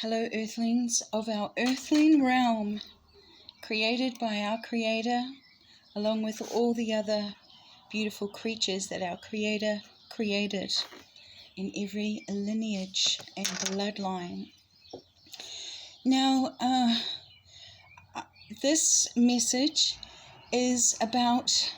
Hello, earthlings of our earthling realm, created by our Creator, along with all the other beautiful creatures that our Creator created in every lineage and bloodline. Now, this message is about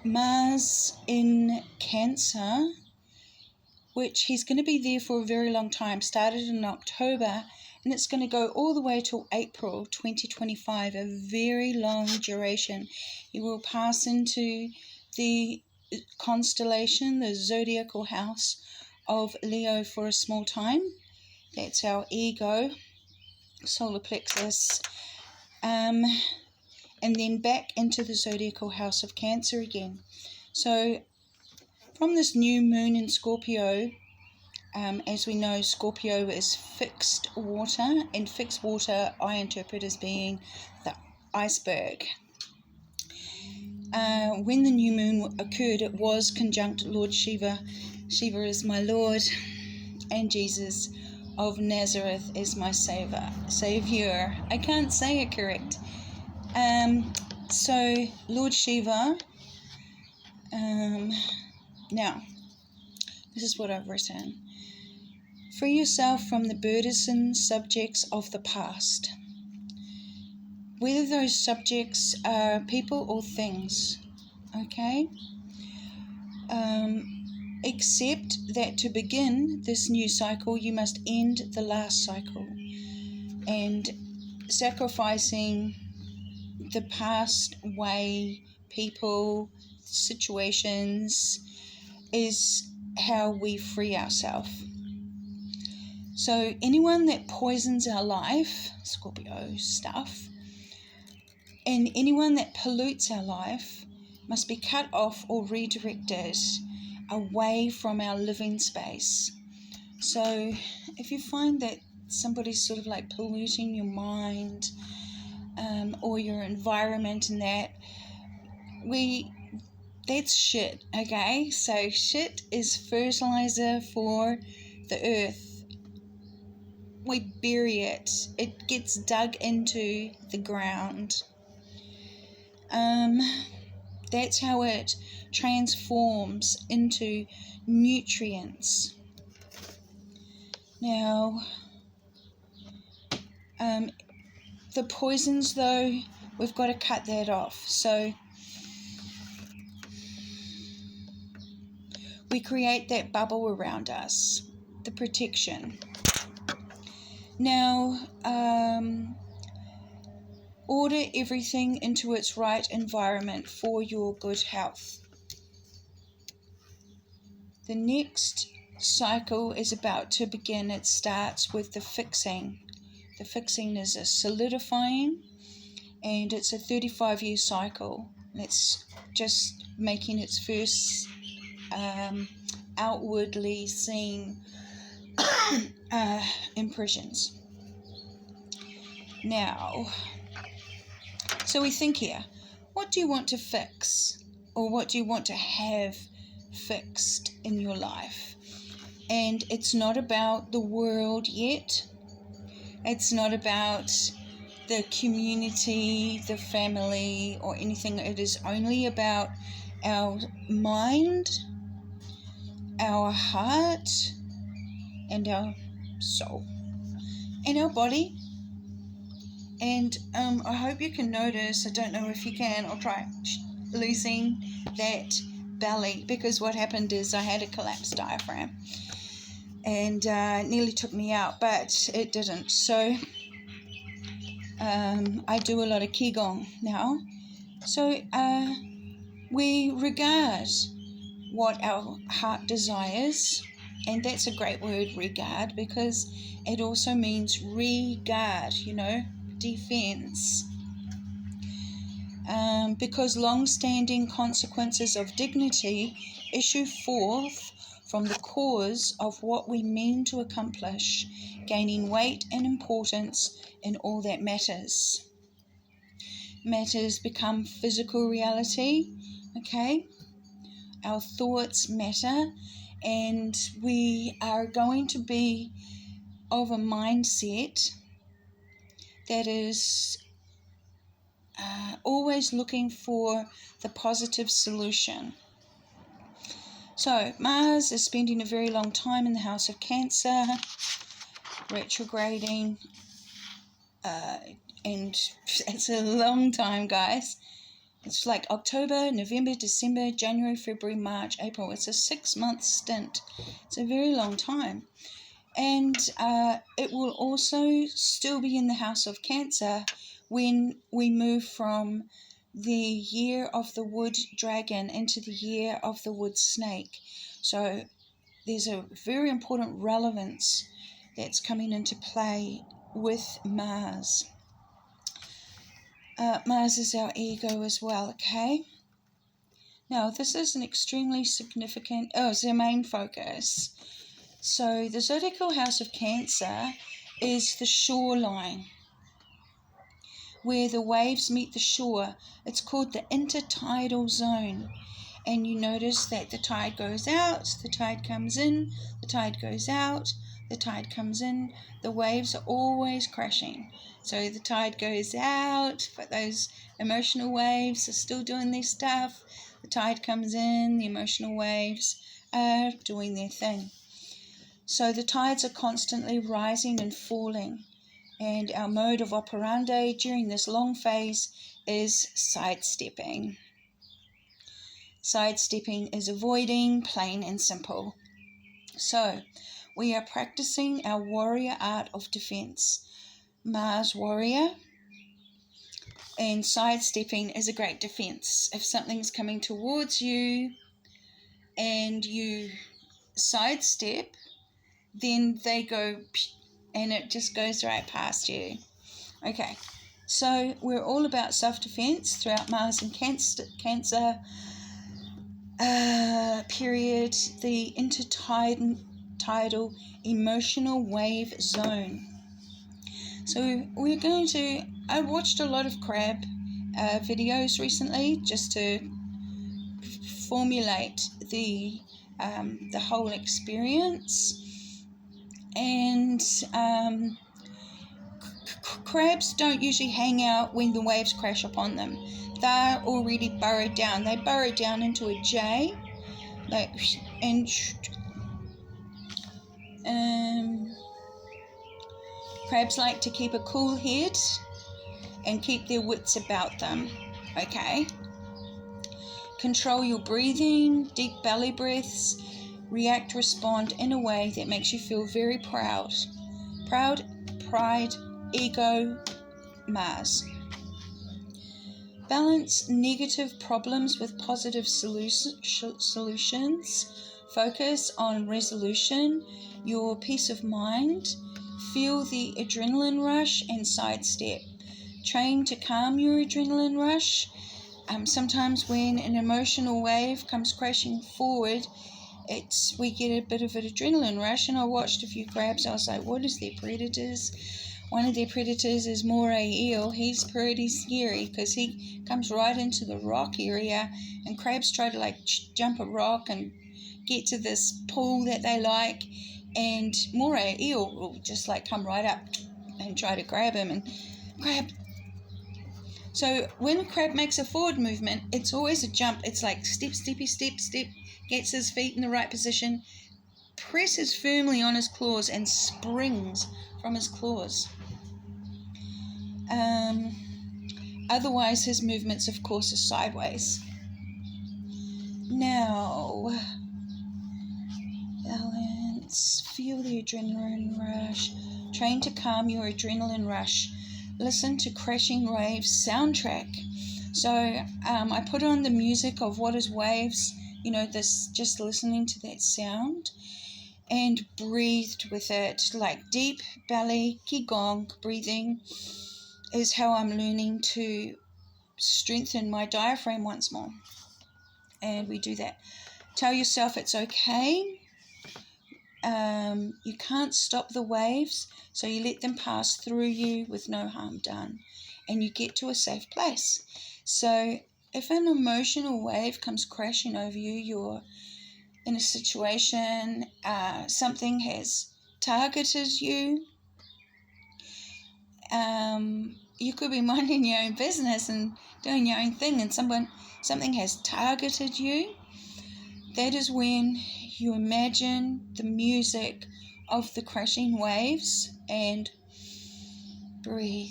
Mars in Cancer, which he's going to be there for a very long time. Started in October, and it's going to go all the way till April 2025, a very long duration. He will pass into the constellation, the Zodiacal House of Leo, for a small time. That's our ego, solar plexus, and then back into the Zodiacal House of Cancer again. So from this new moon in Scorpio, as we know, Scorpio is fixed water, and fixed water I interpret as being the iceberg. When the new moon occurred, it was conjunct Lord Shiva. Shiva is my Lord, and Jesus of Nazareth is my Savior. I can't say it correct. So Lord Shiva, now, this is what I've written. Free yourself from the burdensome subjects of the past. Whether those subjects are people or things, okay? Except that to begin this new cycle, you must end the last cycle. And sacrificing the past way, people, situations, is how we free ourselves. So anyone that poisons our life, Scorpio stuff, and anyone that pollutes our life must be cut off or redirected away from our living space. So if you find that somebody's sort of like polluting your mind or your environment and that's shit, okay? So shit is fertilizer for the earth. We bury it. It gets dug into the ground. That's how it transforms into nutrients. Now, the poisons, though, we've got to cut that off. So we create that bubble around us, the protection. Now, order everything into its right environment for your good health. The next cycle is about to begin. It starts with the fixing. The fixing is a solidifying, and it's a 35-year cycle. It's just making its first outwardly seen impressions. Now, so we think here, what do you want to fix, or what do you want to have fixed in your life? And it's not about the world yet. It's not about the community, the family, or anything. It is only about our mind, our heart, and our soul, and our body. And I hope you can notice, I don't know if you can, I'll try losing that belly, because what happened is I had a collapsed diaphragm, and it nearly took me out, but it didn't. So I do a lot of Qigong now. So we regard what our heart desires, and that's a great word, regard, because it also means regard, defense. Because long-standing consequences of dignity issue forth from the cause of what we mean to accomplish, gaining weight and importance in all that matters. Matters become physical reality, okay? Our thoughts matter, and we are going to be of a mindset that is always looking for the positive solution. So Mars is spending a very long time in the House of Cancer, retrograding, and it's a long time, guys. It's like October, November, December, January, February, March, April. It's a 6-month stint. It's a very long time. And it will also still be in the House of Cancer when we move from the year of the wood dragon into the year of the wood snake. So there's a very important relevance that's coming into play with Mars. Mars is our ego as well, okay? Now, this is an extremely significant, it's our main focus. So the Zodiacal House of Cancer is the shoreline, where the waves meet the shore. It's called the intertidal zone. And you notice that the tide goes out, the tide comes in, the tide goes out, the tide comes in. The waves are always crashing. So the tide goes out, but those emotional waves are still doing their stuff. The tide comes in, the emotional waves are doing their thing. So the tides are constantly rising and falling. And our mode of operandi during this long phase is sidestepping. Sidestepping is avoiding, plain and simple. So we are practicing our warrior art of defense. Mars warrior, and sidestepping is a great defense. If something's coming towards you and you sidestep, then they go and it just goes right past you. Okay, so we're all about self-defense throughout Mars and Cancer period, the intertidal emotional wave zone. So we're going to, I watched a lot of crab videos recently just to formulate the whole experience. And crabs don't usually hang out when the waves crash upon them. They're already burrowed down. They burrow down into a J, crabs like to keep a cool head and keep their wits about them, okay? Control your breathing, deep belly breaths, react, respond in a way that makes you feel very proud. Proud, pride, ego, Mars. Balance negative problems with positive solutions. Focus on resolution, your peace of mind. Feel the adrenaline rush and sidestep. Train to calm your adrenaline rush. Sometimes when an emotional wave comes crashing forward, we get a bit of an adrenaline rush. And I watched a few crabs. I was like, what is their predators? One of their predators is moray eel. He's pretty scary because he comes right into the rock area, and crabs try to jump a rock and get to this pool that they like, and moray eel will just come right up and try to grab him and grab. So when a crab makes a forward movement, it's always a jump. It's like step, steppy, step, step, gets his feet in the right position, presses firmly on his claws and springs from his claws. Otherwise, his movements, of course, are sideways. Now, balance, feel the adrenaline rush. Train to calm your adrenaline rush. Listen to Crashing Waves soundtrack. So I put on the music of What is Waves, just listening to that sound, and breathed with it, deep belly, qigong breathing is how I'm learning to strengthen my diaphragm once more. And we do that. Tell yourself it's okay. You can't stop the waves, so you let them pass through you with no harm done, and you get to a safe place. So if an emotional wave comes crashing over you, you're in a situation, something has targeted you. You could be minding your own business and doing your own thing, and something has targeted you. That is when you imagine the music of the crashing waves and breathe.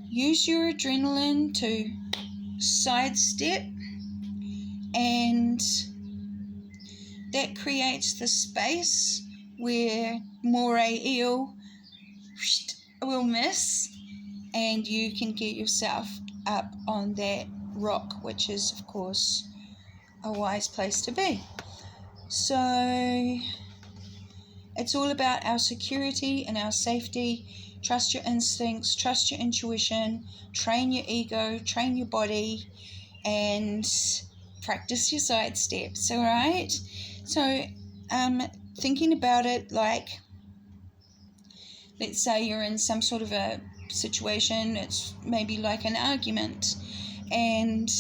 Use your adrenaline to sidestep, and that creates the space where moray eel will miss, and you can get yourself up on that rock, which is, of course, a wise place to be. So it's all about our security and our safety. Trust your instincts, trust your intuition, train your ego, train your body, and practice your side steps, all right? So thinking about it like, let's say you're in some sort of a situation, it's maybe like an argument, and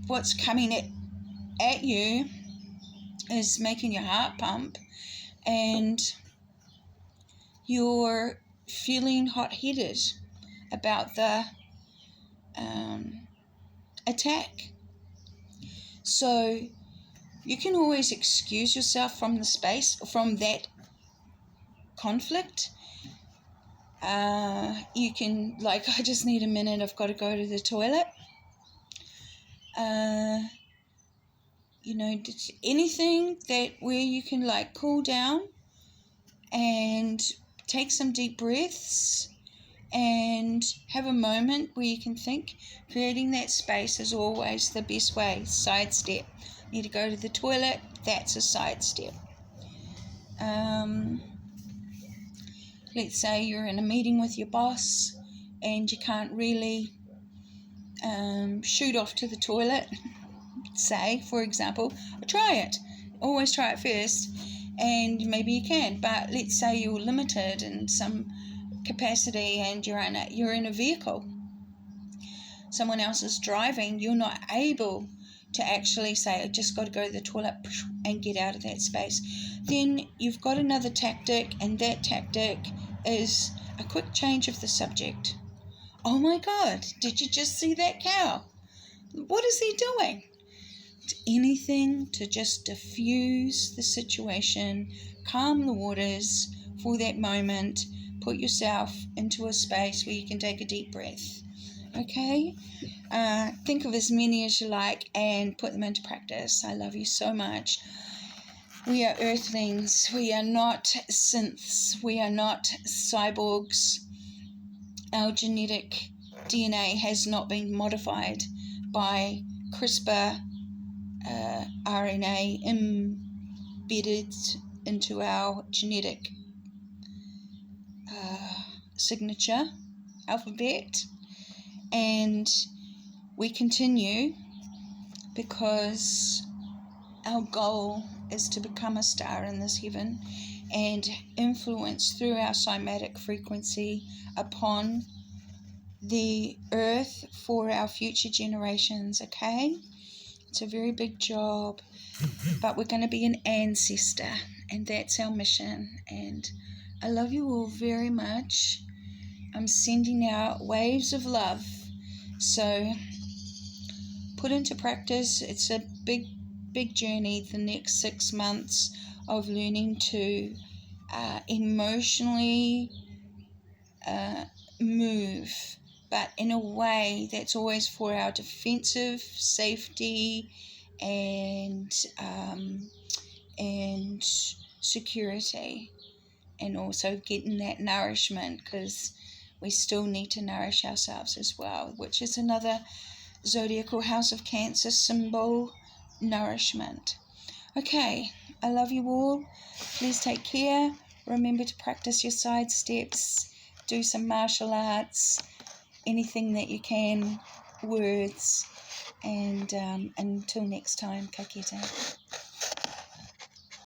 what's coming at you is making your heart pump, and you're feeling hot-headed about the attack. So you can always excuse yourself from the space, from that conflict. You can, like, I just need a minute, I've got to go to the toilet. Anything that where you can like cool down and take some deep breaths and have a moment where you can think. Creating that space is always the best way. Sidestep. Need to go to the toilet, that's a sidestep. Let's say you're in a meeting with your boss and you can't really shoot off to the toilet. Say, for example, try it. Always try it first, and maybe you can. But let's say you're limited in some capacity and you're in a vehicle. Someone else is driving. You're not able to actually say, I just got to go to the toilet and get out of that space. Then you've got another tactic, and that tactic is a quick change of the subject. Oh my God, did you just see that cow? What is he doing? Anything to just diffuse the situation, calm the waters for that moment, put yourself into a space where you can take a deep breath. Okay? Think of as many as you like and put them into practice. I love you so much. We are earthlings. We are not synths. We are not cyborgs. Our genetic DNA has not been modified by CRISPR RNA embedded into our genetic signature alphabet, and we continue because our goal is to become a star in this heaven and influence through our somatic frequency upon the earth for our future generations. Okay, it's a very big job, but we're going to be an ancestor, and that's our mission. And I love you all very much. I'm sending out waves of love. So put into practice. It's a big journey, the next 6 months of learning to emotionally move, but in a way that's always for our defensive safety and security, and also getting that nourishment, because we still need to nourish ourselves as well, which is another Zodiacal House of Cancer symbol, nourishment. Okay, I love you all. Please take care. Remember to practice your side steps, do some martial arts, anything that you can, words, and until next time, ka kite.